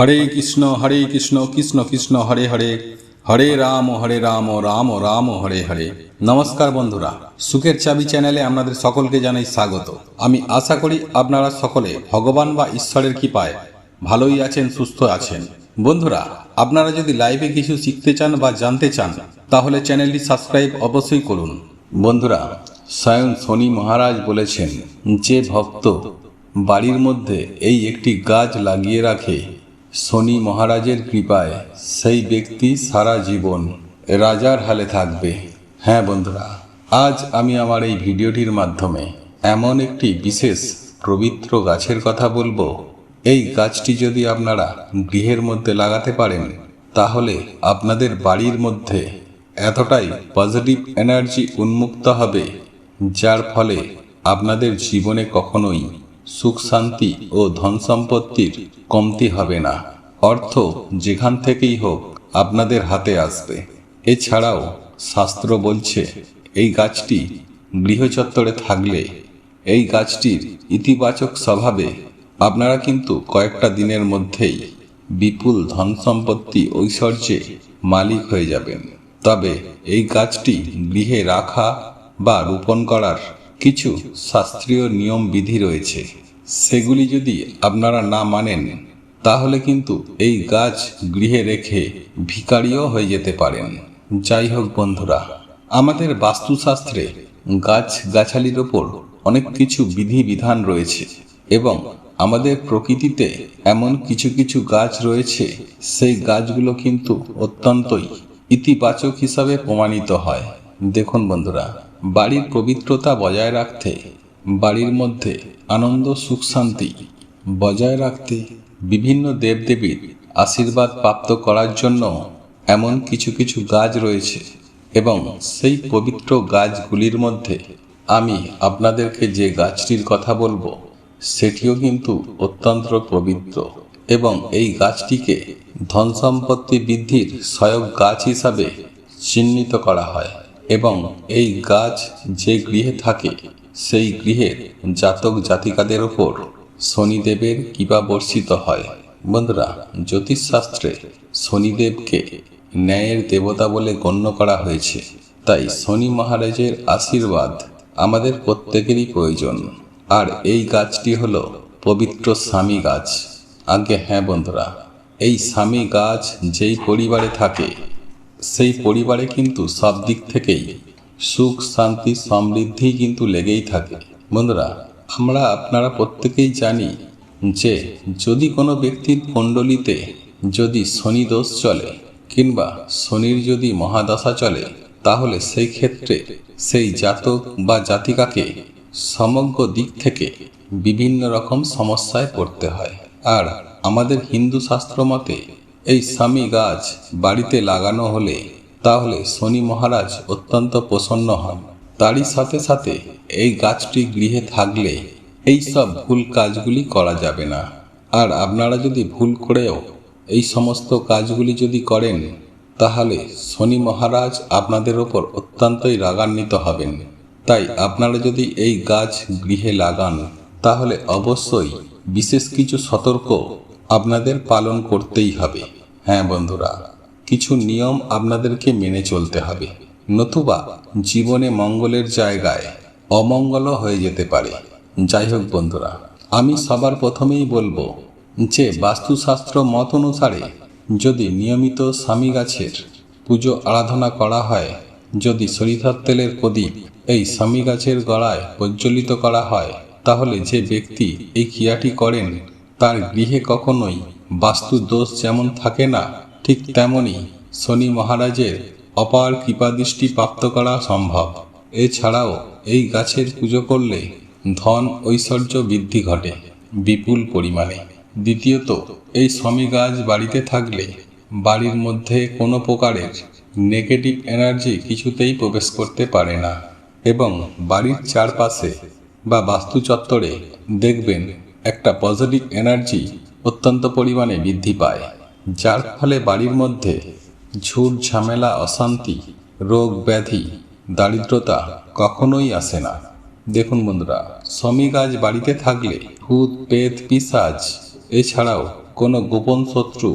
হরে কৃষ্ণ কৃষ্ণ কৃষ্ণ হরে হরে, হরে রাম রাম রাম হরে হরে। নমস্কার বন্ধুরা, সুখের চাবি চ্যানেলে আপনাদের সকলকে জানাই স্বাগত। আমি আশা করি আপনারা সকলে ভগবান বা ঈশ্বরের কৃপায় ভালোই আছেন, সুস্থ আছেন। বন্ধুরা, আপনারা যদি লাইভে কিছু শিখতে চান বা জানতে চান তাহলে চ্যানেলটি সাবস্ক্রাইব অবশ্যই করুন। বন্ধুরা, স্বয়ং শনি মহারাজ বলেছেন, যে ভক্ত বাড়ির মধ্যে এই একটি গাছ লাগিয়ে রাখে শনি মহারাজের কৃপায় সেই ব্যক্তি সারা জীবন রাজার হালে থাকবে। হ্যাঁ বন্ধুরা, আজ আমি আমার এই ভিডিওটির মাধ্যমে এমন একটি বিশেষ পবিত্র গাছের কথা বলবো। এই গাছটি যদি আপনারা গৃহের মধ্যে লাগাতে পারেন তাহলে আপনাদের বাড়ির মধ্যে এতটাই পজিটিভ এনার্জি উন্মুক্ত হবে, যার ফলে আপনাদের জীবনে কখনোই সুখ শান্তি ও ধন সম্পত্তির কমতি হবে না। অর্থ যেখান থেকেই হোক আপনাদের হাতে আসবে। এছাড়াও শাস্ত্র বলছে, এই গাছটি গৃহচত্বরে থাকলে এই গাছটির ইতিবাচক স্বভাবে আপনারা কিন্তু কয়েকটা দিনের মধ্যেই বিপুল ধন সম্পত্তি ঐশ্বর্যে মালিক হয়ে যাবেন। তবে এই গাছটি গৃহে রাখা বা রোপণ করার কিছু শাস্ত্রীয় নিয়ম বিধি রয়েছে। সেগুলি যদি আপনারা না মানেন তাহলে কিন্তু এই গাছ গৃহে রেখে ভিখারিও হয়ে যেতে পারেন। যাই হোক বন্ধুরা, আমাদের বাস্তুশাস্ত্রে গাছ গাছালির ওপর অনেক কিছু বিধি বিধান রয়েছে এবং আমাদের প্রকৃতিতে এমন কিছু কিছু গাছ রয়েছে, সেই গাছগুলো কিন্তু অত্যন্তই ইতিবাচক হিসাবে প্রমাণিত হয়। দেখুন বন্ধুরা, বাড়ির পবিত্রতা বজায় রাখতে, বাড়ির মধ্যে আনন্দ সুখ শান্তি বজায় রাখতে, বিভিন্ন দেবদেবীর আশীর্বাদ প্রাপ্ত করার জন্য এমন কিছু কিছু গাছ রয়েছে এবং সেই পবিত্র গাছগুলির মধ্যে আমি আপনাদেরকে যে গাছটির কথা বলবো সেটিও কিন্তু অত্যন্ত পবিত্র এবং এই গাছটিকে ধন সম্পত্তি বৃদ্ধির সহায়ক গাছ হিসাবে চিহ্নিত করা হয় এবং এই গাছ যে গৃহে থাকে সেই গৃহের জাতক জাতিকাদের ওপর শনিদেবের কৃপা বর্ষিত হয়। বন্ধুরা, জ্যোতিষশাস্ত্রে শনিদেবকে ন্যায়ের দেবতা বলে গণ্য করা হয়েছে, তাই শনি মহারাজের আশীর্বাদ আমাদের প্রত্যেকেরই প্রয়োজন। আর এই গাছটি হলো পবিত্র স্বামী গাছ। আগে হ্যাঁ বন্ধুরা, এই স্বামী গাছ যেই পরিবারে থাকে সেই পরিবারে কিন্তু সব দিক থেকেই সুখ শান্তি সমৃদ্ধি কিন্তু লেগেই থাকে। বন্ধুরা, আপনারা প্রত্যেকেই জানি যে যদি কোনো ব্যক্তির কুণ্ডলিতে যদি শনি দোষ চলে কিংবা শনির যদি মহাদশা চলে তাহলে সেই ক্ষেত্রে সেই জাতক বা জাতিকাকে সমগ্র দিক থেকে বিভিন্ন রকম সমস্যায় পড়তে হয়। আর আমাদের হিন্দু শাস্ত্র মতে এই স্বামী গাছ বাড়িতে লাগানো হলে তাহলে শনি মহারাজ অত্যন্ত প্রসন্ন হন। তারই সাথে সাথে এই গাছটি গৃহে থাকলে এই সব ভুল কাজগুলি করা যাবে না। আর আপনারা যদি ভুল করেও এই সমস্ত কাজগুলি যদি করেন তাহলে শনি মহারাজ আপনাদের ওপর অত্যন্তই রাগান্বিত হবেন। তাই আপনারা যদি এই গাছ গৃহে লাগান তাহলে অবশ্যই বিশেষ কিছু সতর্ক আপনাদের পালন করতেই হবে। হ্যাঁ বন্ধুরা, কিছু নিয়ম আপনাদেরকে মেনে চলতে হবে, নতুবা জীবনে মঙ্গলের জায়গায় অমঙ্গলও হয়ে যেতে পারে। যাই হোক বন্ধুরা, আমি সবার প্রথমেই বলবো যে বাস্তুশাস্ত্র মত অনুসারে যদি নিয়মিত স্বামী গাছের পুজো আরাধনা করা হয়, যদি সরিষার তেলের প্রদীপ এই স্বামী গাছের গোড়ায় প্রজ্বলিত করা হয়, তাহলে যে ব্যক্তি এই ক্রিয়াটি করেন তার গৃহে কখনোই বাস্তু দোষ যেমন থাকে না, ঠিক তেমনি শনি মহারাজের অপার কৃপাদৃষ্টি প্রাপ্ত করা সম্ভব। এছাড়াও এই গাছের পুজো করলে ধন ঐশ্বর্য বৃদ্ধি ঘটে বিপুল পরিমাণে। দ্বিতীয়ত, এই স্বামী গাছ বাড়িতে থাকলে বাড়ির মধ্যে কোনো প্রকারের নেগেটিভ এনার্জি কিছুতেই প্রবেশ করতে পারে না এবং বাড়ির চারপাশে বা বাস্তু চত্বরে দেখবেন একটা পজিটিভ এনার্জি অত্যন্ত পরিমাণে বৃদ্ধি পায়, যার ফলে বাড়ির মধ্যে ঝুট ঝামেলা অশান্তি রোগ ব্যাধি দারিদ্রতা কখনোই আসে না। দেখুন বন্ধুরা, স্বামী গাছ বাড়িতে থাকলে ভূত পেত পিশাচ এছাড়াও কোনো গোপন শত্রু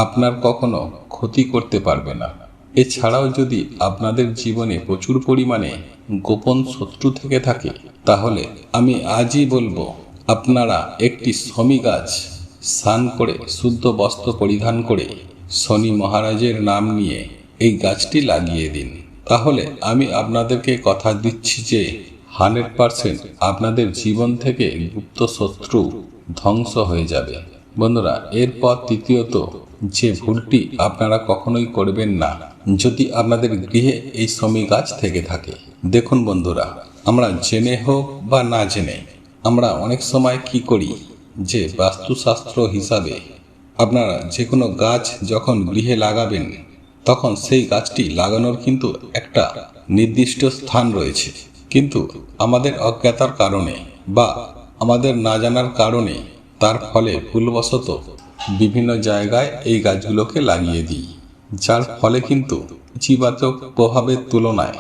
আপনার কখনো ক্ষতি করতে পারবে না। এছাড়াও যদি আপনাদের জীবনে প্রচুর পরিমাণে গোপন শত্রু থেকে থাকে, তাহলে আমি আজই বলবো আপনারা একটি শমী গাছ স্নান করে শুদ্ধ বস্ত্র পরিধান করে শনি মহারাজের নাম নিয়ে এই গাছটি লাগিয়ে দিন। তাহলে আমি আপনাদেরকে কথা দিচ্ছি যে 100% আপনাদের জীবন থেকে গুপ্ত শত্রু ধ্বংস হয়ে যাবে। বন্ধুরা, এরপর তৃতীয়ত যে ভুলটি আপনারা কখনোই করবেন না যদি আপনাদের গৃহে এই শমী গাছ থেকে থাকে। দেখুন বন্ধুরা, আমরা জেনে হোক বা না জেনে আমরা অনেক সময় কি করি যে বাস্তুশাস্ত্র হিসাবে আপনারা যে কোনো গাছ যখন গৃহে লাগাবেন তখন সেই গাছটি লাগানোর কিন্তু একটা নির্দিষ্ট স্থান রয়েছে, কিন্তু আমাদের অজ্ঞতার কারণে বা আমাদের না জানার কারণে তার ফলে ভুলবশত বিভিন্ন জায়গায় এই গাছগুলোকে লাগিয়ে দিই, যার ফলে কিন্তু ইতিবাচক প্রভাবের তুলনায়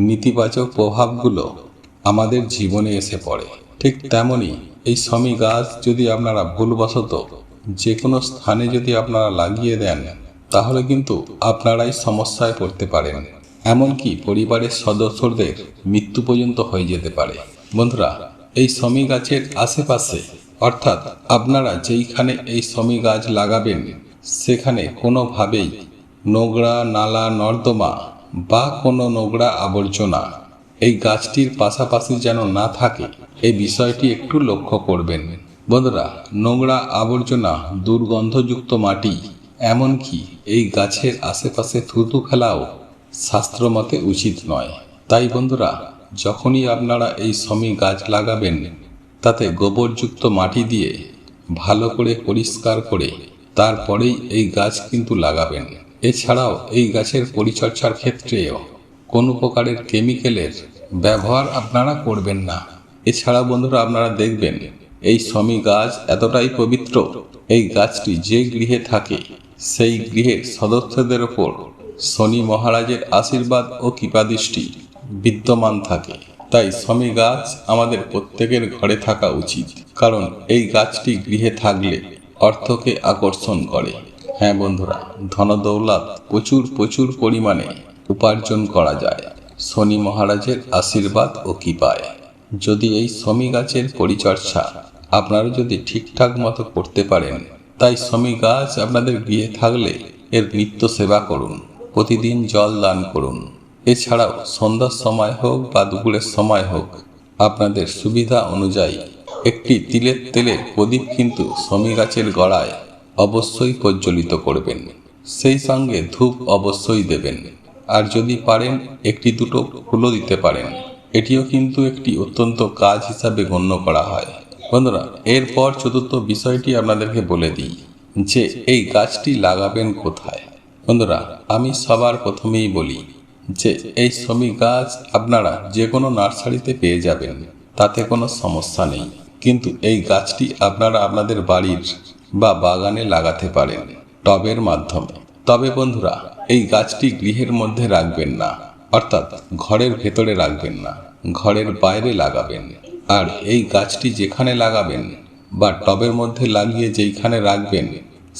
নেতিবাচক প্রভাবগুলো আমাদের জীবনে এসে পড়ে। ঠিক তেমনি এই শমী গাছ যদি আপনারা ভুলবশত যে কোনো স্থানে যদি আপনারা লাগিয়ে দেন, তাহলে কিন্তু আপনারাই সমস্যায় পড়তে পারেন, এমনকি পরিবারের সদস্যদের মৃত্যু পর্যন্ত হয়ে যেতে পারে। বন্ধুরা, এই শমী গাছের আশেপাশে অর্থাৎ আপনারা যেইখানে এই শমী গাছ লাগাবেন সেখানে কোনোভাবেই নোংরা নালা নর্দমা বা কোনো নোংরা আবর্জনা এই গাছটির পাশাপাশি যেন না থাকে, এই বিষয়টি একটু লক্ষ্য করবেন। বন্ধুরা, নোংরা আবর্জনা, দুর্গন্ধযুক্ত মাটি, এমনকি এই গাছের আশেপাশে থুতু ফেলাও শাস্ত্রমতে উচিত নয়। তাই বন্ধুরা, যখনই আপনারা এই শমী গাছ লাগাবেন তাতে গোবরযুক্ত মাটি দিয়ে ভালো করে পরিষ্কার করে তারপরেই এই গাছ কিন্তু লাগাবেন। এছাড়াও এই গাছের পরিচর্যার ক্ষেত্রেও কোনো প্রকারের কেমিক্যালের ব্যবহার আপনারা করবেন না। এছাড়া বন্ধুরা, আপনারা দেখবেন এই শমী গাছ এতটাই পবিত্র, এই গাছটি যে গৃহে থাকে সেই গৃহের সদস্যদের ওপর শনি মহারাজের আশীর্বাদ ও কৃপাদৃষ্টি বিদ্যমান থাকে। তাই শমী গাছ আমাদের প্রত্যেকের ঘরে থাকা উচিত, কারণ এই গাছটি গৃহে থাকলে অর্থকে আকর্ষণ করে। হ্যাঁ বন্ধুরা, ধনদৌলত প্রচুর পরিমাণে উপার্জন করা যায় শনি মহারাজের আশীর্বাদ ও কৃপায়। যদি এই শমী গাছের পরিচর্যা আপনারা যদি ঠিকঠাক মতো করতে পারেন, তাই শমী গাছ আপনাদের গৃহে থাকলে এর নিত্য সেবা করুন, প্রতিদিন জল দান করুন। এছাড়াও সন্ধ্যার সময় হোক বা দুপুরের সময় হোক আপনাদের সুবিধা অনুযায়ী একটি তিলের তেলের প্রদীপ কিন্তু শমী গাছের গোড়ায় অবশ্যই প্রজ্বলিত করবেন। সেই সঙ্গে ধূপ অবশ্যই দেবেন, আর যদি পারেন একটি দুটো ফুলও দিতে পারেন। এটিও কিন্তু একটি অত্যন্ত কাজ হিসাবে গণ্য করা হয়। বন্ধুরা, এরপর চতুর্থ বিষয়টি আপনাদেরকে বলে দিই যে এই গাছটি লাগাবেন কোথায়। বন্ধুরা, আমি সবার প্রথমেই বলি যে এই শমী গাছ আপনারা যে কোনো নার্সারিতে পেয়ে যাবেন, তাতে কোনো সমস্যা নেই, কিন্তু এই গাছটি আপনারা আপনাদের বাড়ির বা বাগানে লাগাতে পারেন টবের মাধ্যমে। তবে বন্ধুরা, এই গাছটি গৃহের মধ্যে রাখবেন না, অর্থাৎ ঘরের ভেতরে রাখবেন না, ঘরের বাইরে লাগাবেন। আর এই গাছটি যেখানে লাগাবেন বা টবের মধ্যে লাগিয়ে যেইখানে রাখবেন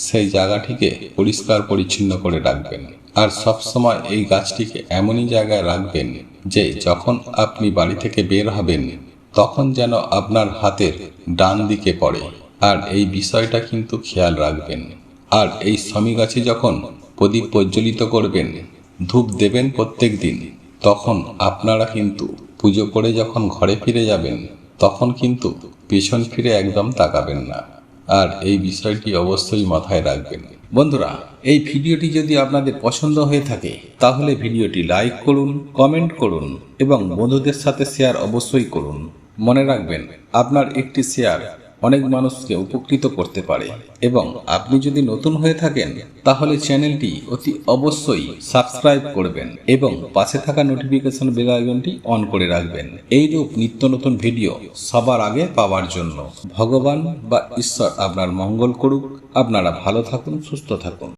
সেই জায়গাটিকে পরিষ্কার পরিচ্ছন্ন করে রাখবেন। আর সবসময় এই গাছটিকে এমনই জায়গায় রাখবেন যে যখন আপনি বাড়ি থেকে বের হবেন তখন যেন আপনার হাতের ডান দিকে পড়ে। আর এই বিষয়টা কিন্তু খেয়াল রাখবেন। আর এই শমী গাছে যখন প্রদীপ প্রজ্বলিত করবেন, ধূপ দেবেন প্রত্যেক দিন, তখন আপনারা কিন্তু পুজো করে যখন ঘরে ফিরে যাবেন তখন কিন্তু পেছন ফিরে একদম তাকাবেন না। আর এই বিষয়টি অবশ্যই মাথায় রাখবেন। বন্ধুরা, এই ভিডিওটি যদি আপনাদের পছন্দ হয়ে থাকে তাহলে ভিডিওটি লাইক করুন, কমেন্ট করুন এবং বন্ধুদের সাথে শেয়ার অবশ্যই করুন। মনে রাখবেন, আপনার একটি শেয়ার অনেক মানুষকে উপকৃত করতে পারে। এবং আপনি যদি নতুন হয়ে থাকেন তাহলে চ্যানেলটি অতি অবশ্যই সাবস্ক্রাইব করবেন এবং পাশে থাকা নোটিফিকেশন বেল আইকনটি অন করে রাখবেন, এইরূপ নিত্য নতুন ভিডিও সবার আগে পাওয়ার জন্য। ভগবান বা ঈশ্বর আপনার মঙ্গল করুক। আপনারা ভালো থাকুন, সুস্থ থাকুন।